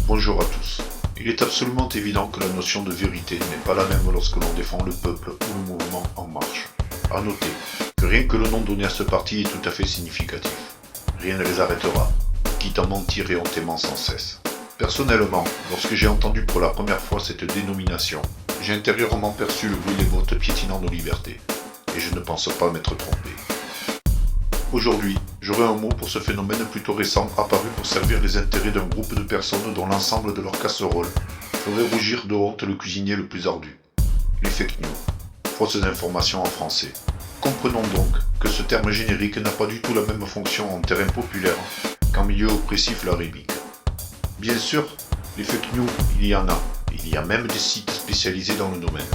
Bonjour à tous. Il est absolument évident que la notion de vérité n'est pas la même lorsque l'on défend le peuple ou le mouvement En Marche. A noter que rien que le nom donné à ce parti est tout à fait significatif. Rien ne les arrêtera, quitte à mentir éhontément sans cesse. Personnellement, lorsque j'ai entendu pour la première fois cette dénomination, j'ai intérieurement perçu le bruit des bottes piétinant nos libertés. Et je ne pense pas m'être trompé. Aujourd'hui, j'aurai un mot pour ce phénomène plutôt récent apparu pour servir les intérêts d'un groupe de personnes dont l'ensemble de leur casserole ferait rougir de honte le cuisinier le plus ardu. Les fake news, fausses informations en français. Comprenons donc que ce terme générique n'a pas du tout la même fonction en terrain populaire qu'en milieu oppressif l'arabique. Bien sûr, les fake news, il y en a. Il y a même des sites spécialisés dans le domaine.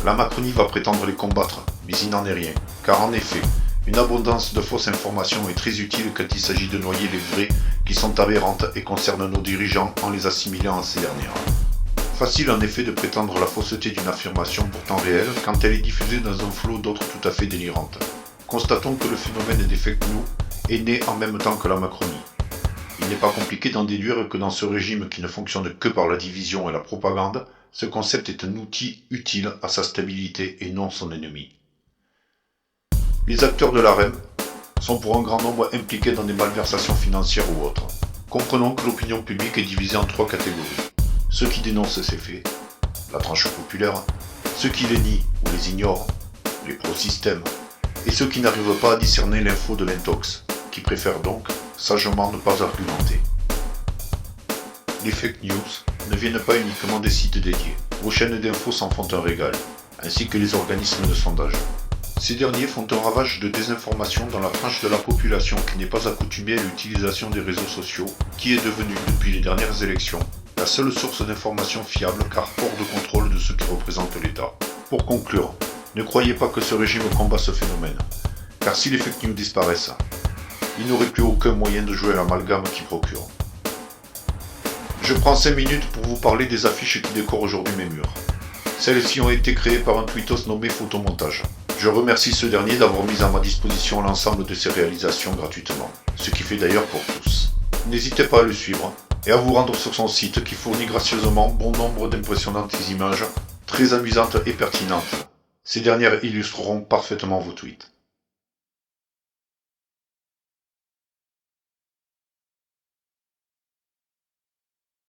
La Macronie va prétendre les combattre, mais il n'en est rien, car en effet, une abondance de fausses informations est très utile quand il s'agit de noyer les vraies qui sont aberrantes et concernent nos dirigeants en les assimilant à ces dernières. Facile en effet de prétendre la fausseté d'une affirmation pourtant réelle quand elle est diffusée dans un flot d'autres tout à fait délirantes. Constatons que le phénomène des fake news est né en même temps que la Macronie. Il n'est pas compliqué d'en déduire que dans ce régime qui ne fonctionne que par la division et la propagande, ce concept est un outil utile à sa stabilité et non son ennemi. Les acteurs de l'AREM sont pour un grand nombre impliqués dans des malversations financières ou autres. Comprenons que l'opinion publique est divisée en trois catégories. Ceux qui dénoncent ces faits, la tranche populaire, ceux qui les nient ou les ignorent, les pro-systèmes, et ceux qui n'arrivent pas à discerner l'info de l'intox, qui préfèrent donc sagement ne pas argumenter. Les fake news ne viennent pas uniquement des sites dédiés. Vos chaînes d'infos s'en font un régal, ainsi que les organismes de sondage. Ces derniers font un ravage de désinformation dans la tranche de la population qui n'est pas accoutumée à l'utilisation des réseaux sociaux, qui est devenue, depuis les dernières élections, la seule source d'information fiable car hors de contrôle de ceux qui représentent l'État. Pour conclure, ne croyez pas que ce régime combat ce phénomène, car si les fake news disparaissent, il n'aurait plus aucun moyen de jouer à l'amalgame qui procure. Je prends 5 minutes pour vous parler des affiches qui décorent aujourd'hui mes murs. Celles-ci ont été créées par un tweetos nommé Photomontage. Je remercie ce dernier d'avoir mis à ma disposition l'ensemble de ses réalisations gratuitement, ce qui fait d'ailleurs pour tous. N'hésitez pas à le suivre et à vous rendre sur son site qui fournit gracieusement bon nombre d'impressionnantes images, très amusantes et pertinentes. Ces dernières illustreront parfaitement vos tweets.